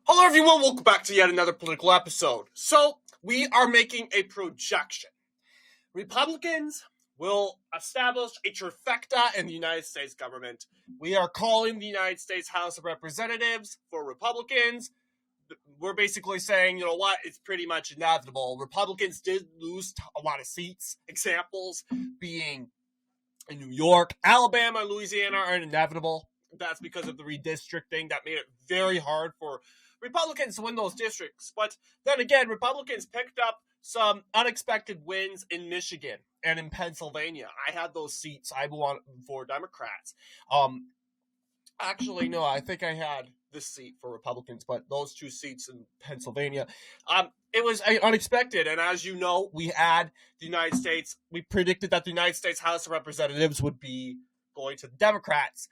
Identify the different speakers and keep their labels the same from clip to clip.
Speaker 1: Hello everyone, welcome back to yet another political episode. So, we are making a projection. Republicans will establish a trifecta in the United States government. We are calling the United States House of Representatives for Republicans. We're basically saying, you know what, it's pretty much inevitable. Republicans did lose a lot of seats. Examples being in New York, Alabama, and Louisiana are inevitable. That's because of the redistricting that made it very hard for Republicans to win those districts. But then again, Republicans picked up some unexpected wins in Michigan and in Pennsylvania. I had those seats. I won for Democrats. Actually, no, I think I had this seat for Republicans, but those two seats in Pennsylvania, it was unexpected. And as you know, we predicted that the United States House of Representatives would be going to the Democrats.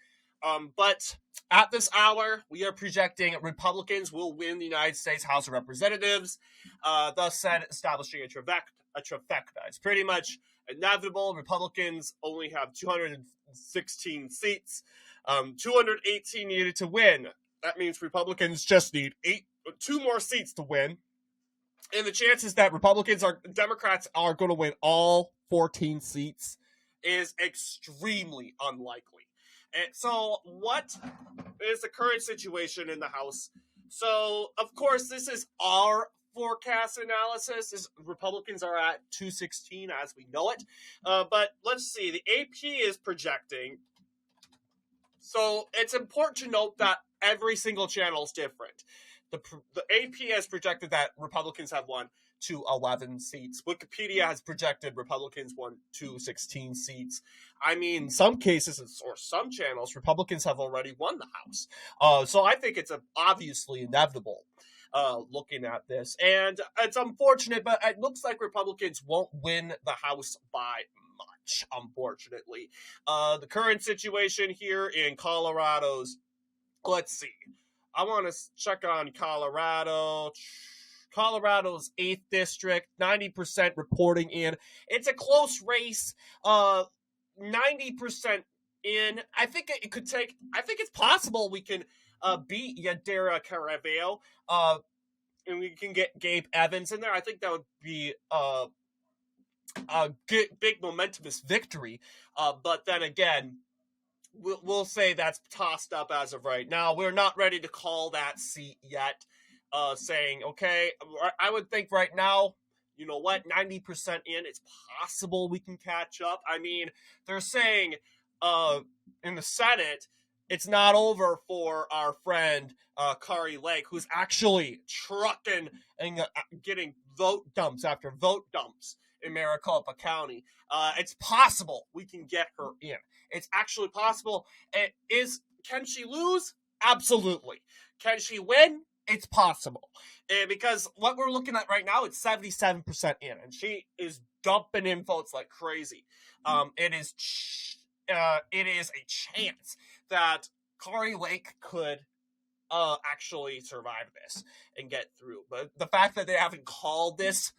Speaker 1: But at this hour, we are projecting Republicans will win the United States House of Representatives, thus said establishing a trifecta. It's pretty much inevitable. Republicans only have 216 seats, 218 needed to win. That means Republicans just need two more seats to win. And the chances that Democrats are going to win all 14 seats is extremely unlikely. And so what is the current situation in the House? So, of course, this is our forecast analysis. Republicans are at 216 as we know it. But let's see. The AP is projecting. So it's important to note that every single channel is different. The AP has projected that Republicans have won to 11 seats. Wikipedia has projected Republicans won to 16 seats. I mean, some cases or some channels, Republicans have already won the House. So I think it's obviously inevitable looking at this. And it's unfortunate, but it looks like Republicans won't win the House by much, unfortunately. The current situation here in Colorado's, let's see. I want to check on Colorado. Colorodo's 8th district, 90% reporting in. It's a close race, 90% in. I think it's possible we can beat Yadira Caraveo, and we can get Gabe Evans in there. I think that would be a big momentous victory. But then again, we'll say that's tossed up as of right now. We're not ready to call that seat yet. Saying, okay, I would think right now, you know what, 90% in, it's possible we can catch up. I mean, they're saying in the Senate, it's not over for our friend Kari Lake, who's actually trucking and getting vote dumps after vote dumps in Maricopa County. It's possible we can get her in. It's actually possible. Can she lose? Absolutely. Can she win? It's possible. Because what we're looking at right now, it's 77% in, and she is dumping in votes like crazy. It is a chance that Kari Lake could actually survive this and get through. But the fact that they haven't called this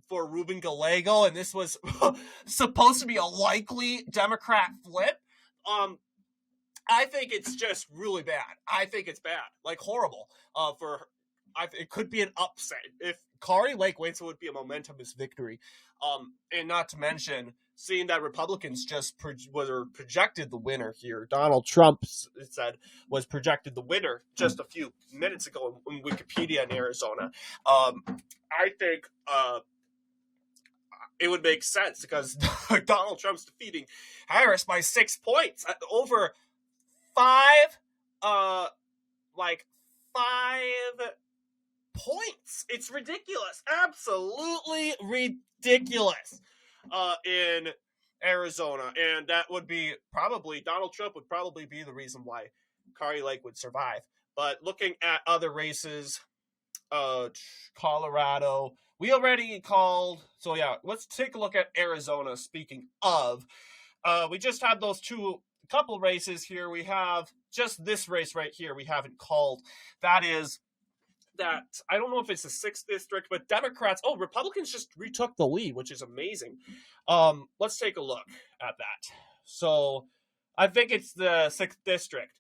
Speaker 1: for Ruben Gallego, and this was supposed to be a likely Democrat flip, I think it's just really bad. I think it's bad, like horrible. It could be an upset. If Kari Lake wins, it would be a momentous victory. And not to mention, seeing that Republicans just were projected the winner here. Donald Trump, it said, was projected the winner just a few minutes ago in Wikipedia in Arizona. I think it would make sense because Donald Trump's defeating Harris by 6 points over 5 points. It's ridiculous. Absolutely ridiculous in Arizona. And that would be Donald Trump would probably be the reason why Kari Lake would survive. But looking at other races, Colorado, we already called. So yeah, let's take a look at Arizona. Speaking of, we just had those couple races here. We have just this race right here we haven't called. That is that, I don't know if it's the 6th district, but Republicans just retook the lead, which is amazing. Let's take a look at that. So I think it's the 6th district.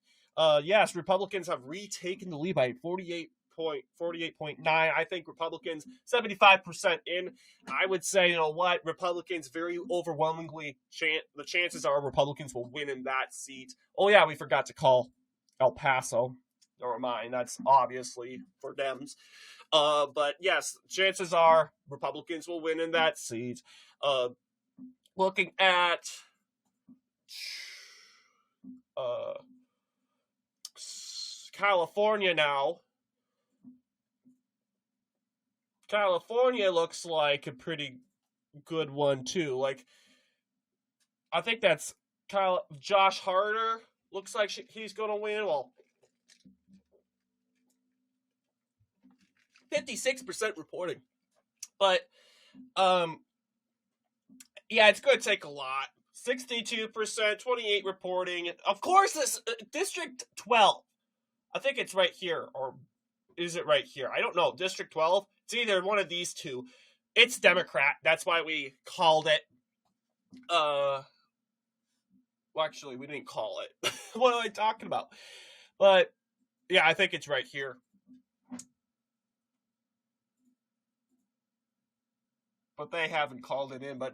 Speaker 1: Yes, Republicans have retaken the lead by 48 48.9. I think Republicans 75% in. I would say, you know what, Republicans very overwhelmingly, the chances are Republicans will win in that seat. Oh yeah, we forgot to call El Paso. Never mind, that's obviously for Dems. But yes, chances are Republicans will win in that seat. Looking at California now. California looks like a pretty good one too. Like, I think that's Josh Harder looks like he's going to win. Well, 56% reporting, but yeah, it's going to take a lot. 62%, 28 reporting. Of course, this District 12. I think it's right here, or is it right here? I don't know. District 12. It's either one of these two. It's Democrat. That's why we called it. Well, actually, we didn't call it. What am I talking about? But yeah, I think it's right here. But they haven't called it in. But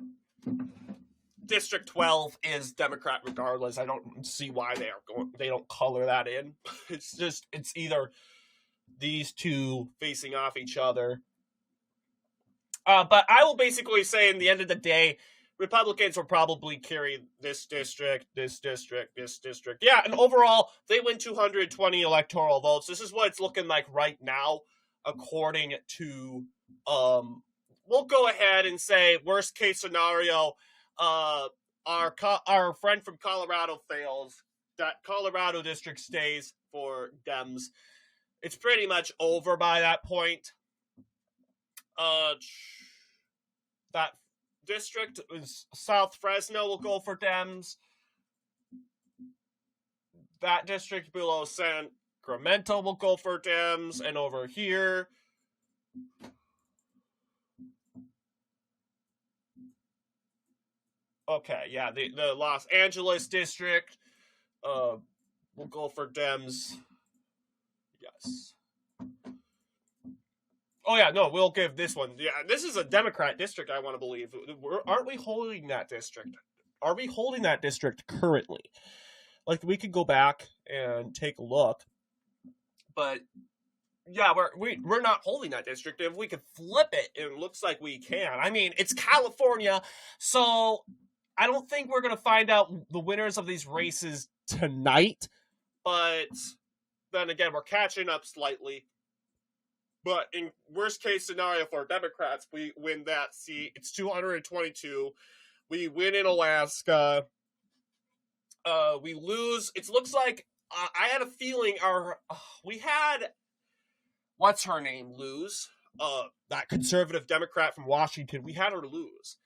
Speaker 1: District 12 is Democrat regardless. I don't see why they don't color that in. It's either these two facing off each other. But I will basically say, in the end of the day, Republicans will probably carry this district, this district, this district. Yeah, and overall, they win 220 electoral votes. This is what it's looking like right now, according to, we'll go ahead and say, worst case scenario, our friend from Colorado fails. That Colorado district stays for Dems. It's pretty much over by that point. That district is South Fresno will go for Dems. That district below Sacramento will go for Dems. And over here, okay, yeah, the Los Angeles district will go for Dems. Yes. Oh, yeah, no, we'll give this one. Yeah, this is a Democrat district, I want to believe. Aren't we holding that district? Are we holding that district currently? Like, we could go back and take a look. But, yeah, we're not holding that district. If we could flip it, it looks like we can. I mean, it's California, so I don't think we're going to find out the winners of these races tonight. But then again, we're catching up slightly. But in worst case scenario for Democrats, we win that seat. It's 222. We win in Alaska. We lose. It looks like I had a feeling we had, what's her name, lose. That conservative Democrat from Washington. We had her lose.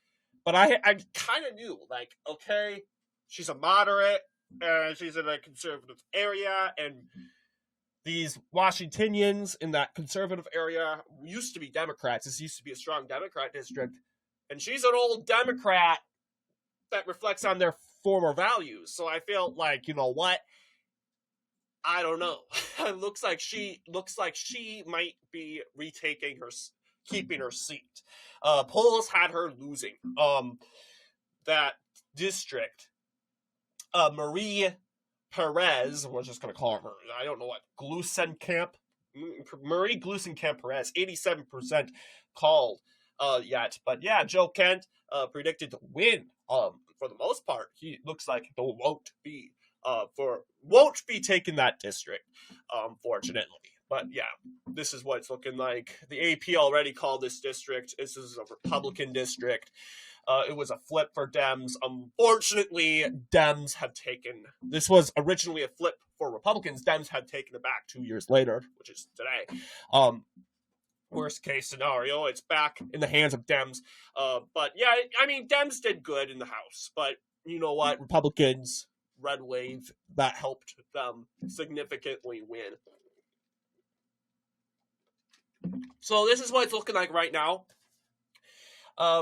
Speaker 1: But I kind of knew, like, okay, she's a moderate, and she's in a conservative area, and these Washingtonians in that conservative area used to be Democrats. This used to be a strong Democrat district. And she's an old Democrat that reflects on their former values. So I feel like, you know what? I don't know. It looks like she might be keeping her seat. Polls had her losing. That district. Marie Perez, we're just going to call her, I don't know what, Marie Glusenkamp Perez, 87% called yet. But yeah, Joe Kent predicted to win for the most part. He looks like he won't be taking that district, fortunately. But yeah, this is what it's looking like. The AP already called this district. This is a Republican district. It was a flip for Dems. Unfortunately, Dems have taken... This was originally a flip for Republicans. Dems had taken it back 2 years later, which is today. Worst case scenario, it's back in the hands of Dems. But yeah, I mean, Dems did good in the House. But you know what? Republicans, red wave, that helped them significantly win. So this is what it's looking like right now.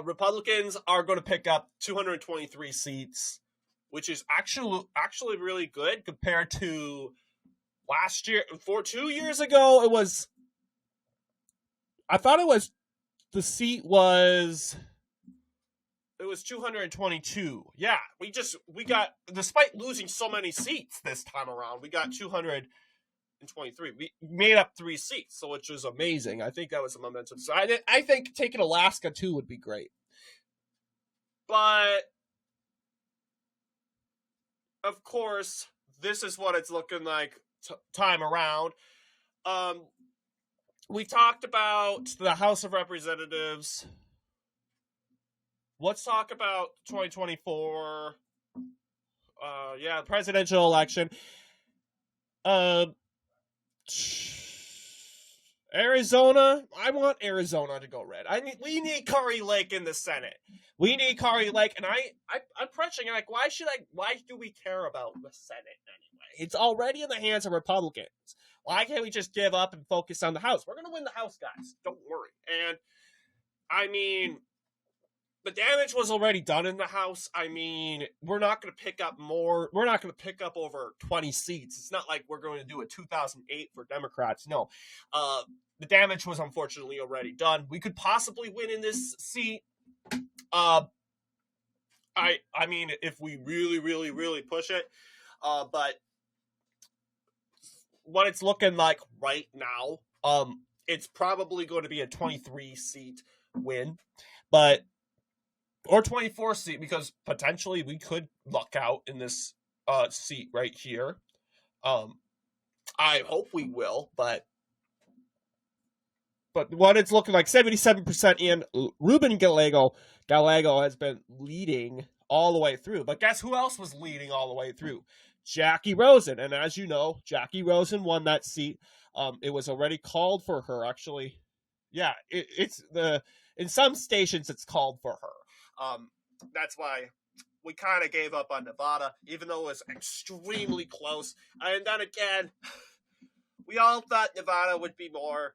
Speaker 1: Republicans are going to pick up 223 seats, which is actually really good compared to last year. 2 years ago, it was I thought the seat was, it was 222. Yeah, we got, despite losing so many seats this time around, we got 223. We made up 3 seats, so which was amazing. I think that was a momentum. So I think taking Alaska too would be great. But of course, this is what it's looking like time around. We talked about the House of Representatives. Let's talk about 2024. Yeah, presidential election. Arizona. I want Arizona to go red. We need Kari Lake in the Senate. We need Kari Lake, and I'm pressing like, why do we care about the Senate anyway? It's already in the hands of Republicans. Why can't we just give up and focus on the House? We're gonna win the House, guys. Don't worry. And I mean, the damage was already done in the House. I mean, we're not going to pick up more. We're not going to pick up over 20 seats. It's not like we're going to do a 2008 for Democrats. No. The damage was unfortunately already done. We could possibly win in this seat. I mean, if we really, really, really push it. But what it's looking like right now, it's probably going to be a 23 seat win. But or 24 seat, because potentially we could luck out in this seat right here. I hope we will, but what it's looking like, 77% in. Ruben Gallego has been leading all the way through. But guess who else was leading all the way through? Jackie Rosen. And as you know, Jackie Rosen won that seat. It was already called for her, actually. Yeah, in some stations it's called for her. That's why we kind of gave up on Nevada, even though it was extremely close. And then again, we all thought Nevada would be more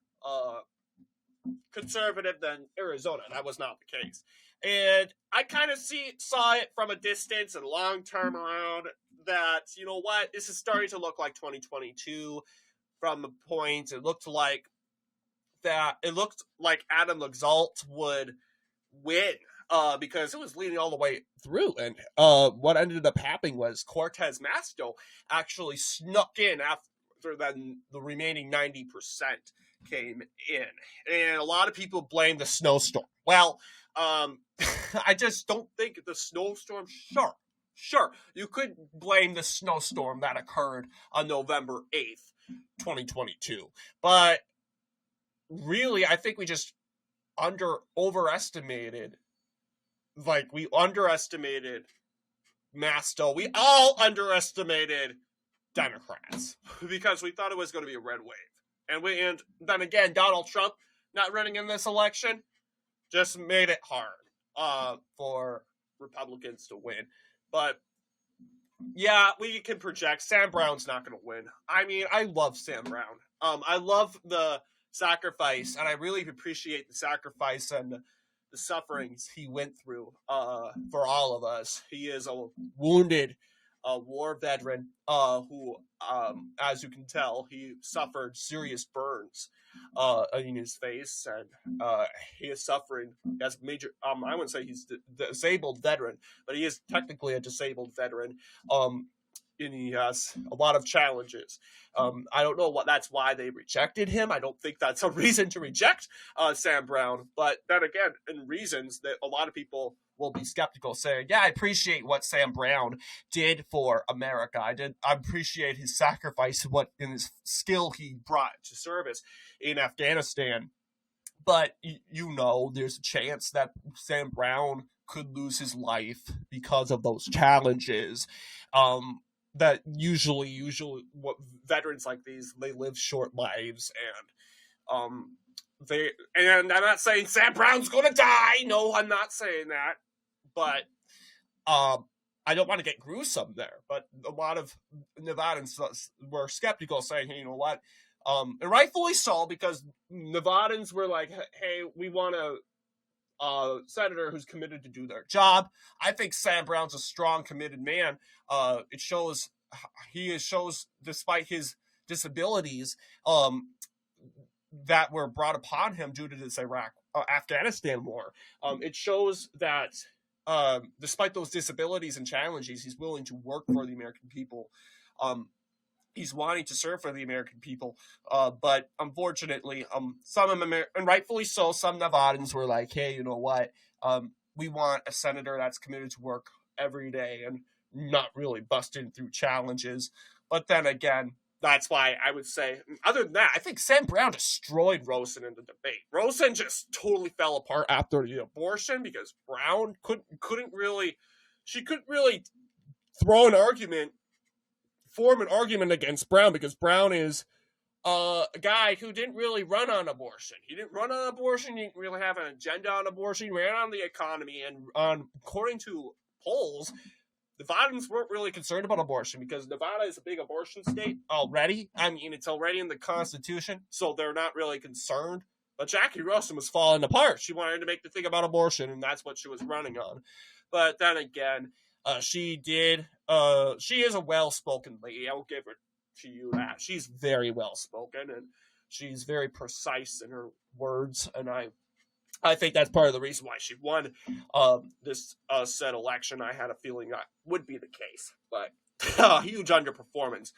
Speaker 1: conservative than Arizona. That was not the case. And I kind of saw it from a distance and long term around that, you know what, this is starting to look like 2022 from the point it looked like Adam Laxalt would win. Because it was leading all the way through. And what ended up happening was Cortez Masto actually snuck in after the remaining 90% came in. And a lot of people blame the snowstorm. Well, I just don't think the snowstorm, sure, you could blame the snowstorm that occurred on November 8th, 2022. But really, I think we just overestimated. Like, we underestimated Masto. We all underestimated Democrats because we thought it was going to be a red wave. And then again, Donald Trump not running in this election just made it hard for Republicans to win. But yeah, we can project Sam Brown's not going to win. I mean, I love Sam Brown. I love the sacrifice, and I really appreciate the sacrifice and the sufferings he went through for all of us. He is a wounded war veteran who, as you can tell, he suffered serious burns in his face, and he is suffering as major. I wouldn't say he's a disabled veteran, but he is technically a disabled veteran. And he has a lot of challenges. I don't know that's why they rejected him. I don't think that's a reason to reject Sam Brown. But then again, in reasons that a lot of people will be skeptical, saying, yeah, I appreciate what Sam Brown did for America. I appreciate his sacrifice, and his skill he brought to service in Afghanistan. But, there's a chance that Sam Brown could lose his life because of those challenges. That usually what veterans like these, they live short lives, and and I'm not saying Sam Brown's gonna die. No, I'm not saying that, but I don't want to get gruesome there. But a lot of Nevadans were skeptical, saying, hey, you know what, and rightfully so, because Nevadans were like, hey, we want a senator who's committed to do their job. I think Sam Brown's a strong, committed man. It shows despite his disabilities, that were brought upon him due to this Afghanistan war. It shows that despite those disabilities and challenges, he's willing to work for the American people. He's wanting to serve for the American people, but unfortunately, some and rightfully so, some Nevadans were like, "Hey, you know what? We want a senator that's committed to work every day and not really busting through challenges." But then again, that's why I would say, other than that, I think Sam Brown destroyed Rosen in the debate. Rosen just totally fell apart after the abortion because Brown couldn't really form an argument against Brown, because Brown is a guy who didn't really run on abortion. He didn't run on abortion. He didn't really have an agenda on abortion. He ran on the economy. And according to polls, Nevadans weren't really concerned about abortion because Nevada is a big abortion state already. I mean, it's already in the Constitution, so they're not really concerned. But Jackie Rosen was falling apart. She wanted to make the thing about abortion, and that's what she was running on. But then again, she is a well-spoken lady. I will give her to you that. She's very well-spoken, and she's very precise in her words, and I think that's part of the reason why she won this said election. I had a feeling that would be the case, but huge underperformance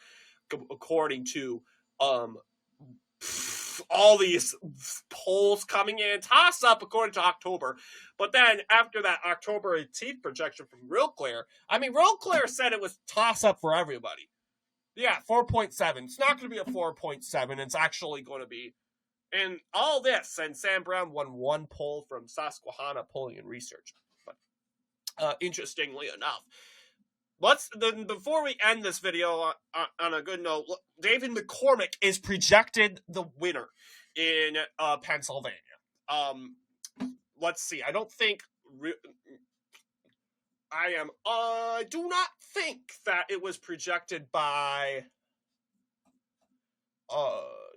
Speaker 1: according to all these polls coming in, toss up according to October. But then after that October 18th projection from Real Clear, Real Clear said it was toss up for everybody. Yeah, 4.7. It's not going to be a 4.7. It's actually going to be, and all this, and Sam Brown won one poll from Susquehanna Polling and Research. But interestingly enough, before we end this video on a good note, David McCormick is projected the winner in Pennsylvania. Let's see. I do not think that it was projected by.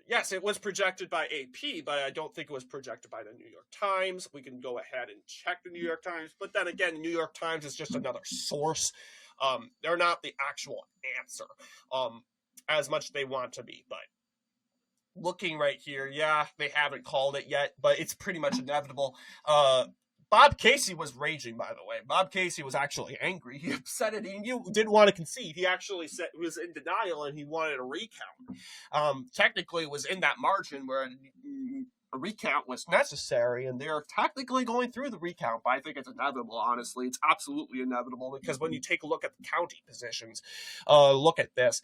Speaker 1: Yes, it was projected by AP, but I don't think it was projected by the New York Times. We can go ahead and check the New York Times, but then again, the New York Times is just another source. They're not the actual answer, as much as they want to be. But looking right here, yeah, they haven't called it yet, but it's pretty much inevitable. Bob Casey was raging, by the way. Bob Casey was actually angry. He upset it. He didn't want to concede. He actually said he was in denial and he wanted a recount. Technically, it was in that margin where a recount was necessary, and they're technically going through the recount, but I think it's inevitable, honestly. It's absolutely inevitable, because when you take a look at the county positions, look at this.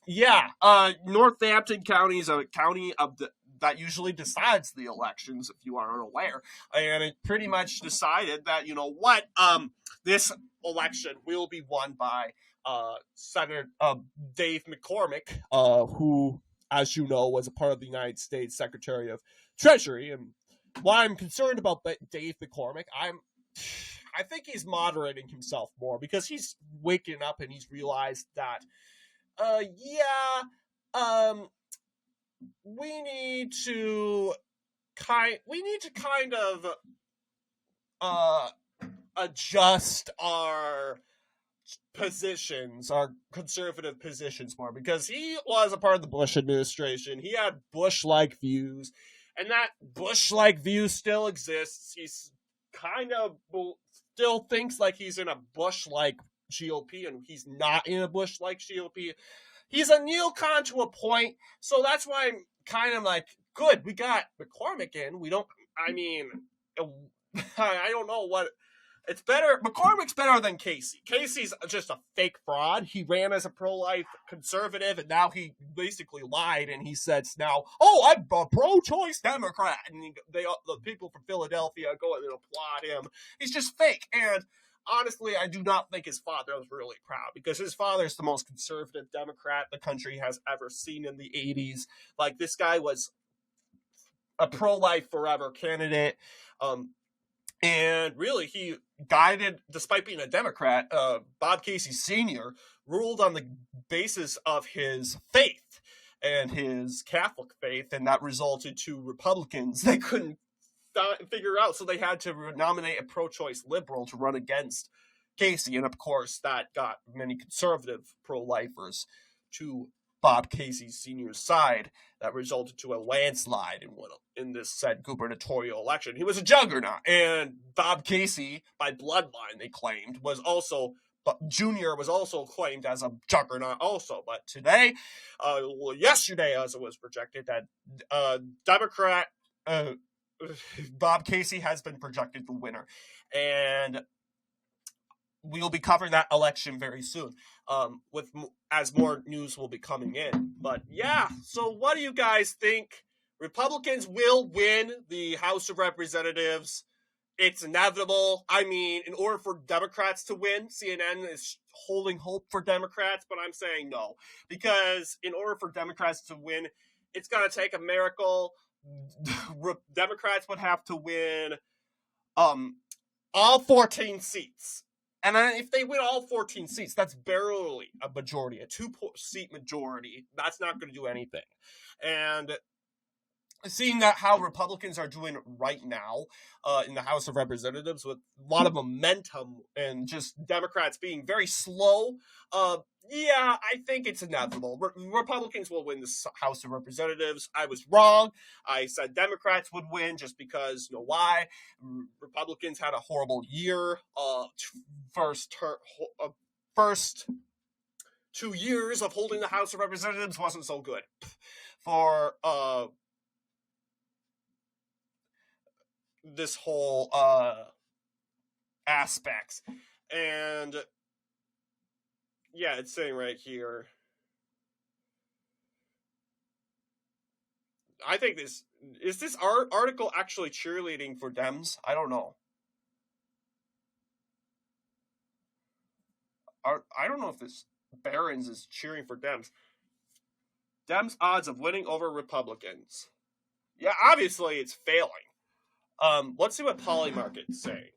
Speaker 1: Northampton County is a county that usually decides the elections, if you are unaware. And it pretty much decided that, you know what, this election will be won by Senator Dave McCormick, who, as you know, was a part of the United States Secretary of Treasury. And why I'm concerned about Dave McCormick, I think he's moderating himself more, because he's waking up and he's realized that, we need to kind of adjust our positions, our conservative positions more, because he was a part of the Bush administration. He had Bush-like views, and that Bush-like view still exists. He's kind of still thinks like he's in a Bush-like GOP, and he's not in a Bush-like GOP. He's a neocon to a point, so that's why I'm kind of like, good, we got McCormick in. I don't know what. It's better. McCormick's better than Casey. Casey's just a fake fraud. He ran as a pro-life conservative, and now he basically lied, and he says now, I'm a pro-choice Democrat. And the people from Philadelphia go and applaud him. He's just fake. And honestly, I do not think his father was really proud, because his father is the most conservative Democrat the country has ever seen in the 80s. Like, this guy was a pro-life forever candidate. And really, he guided, despite being a Democrat, Bob Casey Sr. ruled on the basis of his faith and his Catholic faith, and that resulted to Republicans they couldn't figure out, so they had to nominate a pro-choice liberal to run against Casey, and of course, that got many conservative pro-lifers to Bob Casey Sr.'s side that resulted to a landslide in this said gubernatorial election. He was a juggernaut, and Bob Casey, by bloodline, they claimed, Junior was also claimed as a juggernaut also. But today, yesterday, as it was projected, that Democrat Bob Casey has been projected the winner. And we'll be covering that election very soon, as more news will be coming in. But yeah, so what do you guys think? Republicans will win the House of Representatives. It's inevitable. I mean, in order for Democrats to win, CNN is holding hope for Democrats, but I'm saying no. Because in order for Democrats to win, it's going to take a miracle. Democrats would have to win all 14 seats. And if they win all 14 seats, that's barely a majority, a 2-seat majority. That's not going to do anything. And seeing that how Republicans are doing right now in the House of Representatives with a lot of momentum and just Democrats being very slow, yeah, I think it's inevitable. Republicans will win the House of Representatives. I was wrong. I said Democrats would win just because, you know why? Republicans had a horrible year. First 2 years of holding the House of Representatives wasn't so good for this whole aspects. And yeah, it's saying right here, I think this article actually cheerleading for Dems? I don't know. I don't know if this Barron's is cheering for Dems. Dems' odds of winning over Republicans. Yeah, obviously it's failing. Let's see what Polymarket's saying.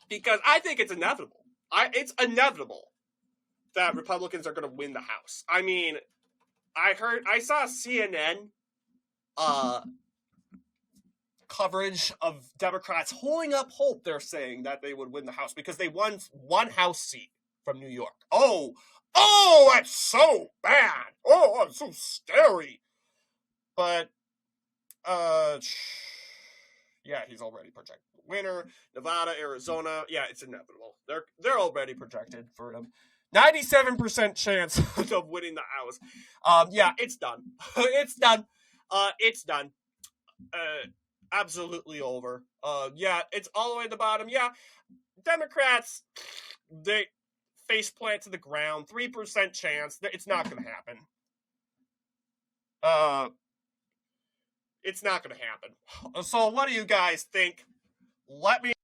Speaker 1: Because I think it's inevitable. It's inevitable that Republicans are going to win the House. I mean, I saw CNN coverage of Democrats holding up hope. They're saying that they would win the House because they won one House seat from New York. Oh, that's so bad. Oh, it's so scary. But, yeah, he's already projected winner. Nevada, Arizona, yeah, it's inevitable. They're already projected for him. 97% chance of winning the House. Yeah, it's done. It's done. It's done. Absolutely over. Yeah, it's all the way at the bottom. Yeah, Democrats, they face plant to the ground. 3% chance. It's not going to happen. It's not going to happen. So what do you guys think? Let me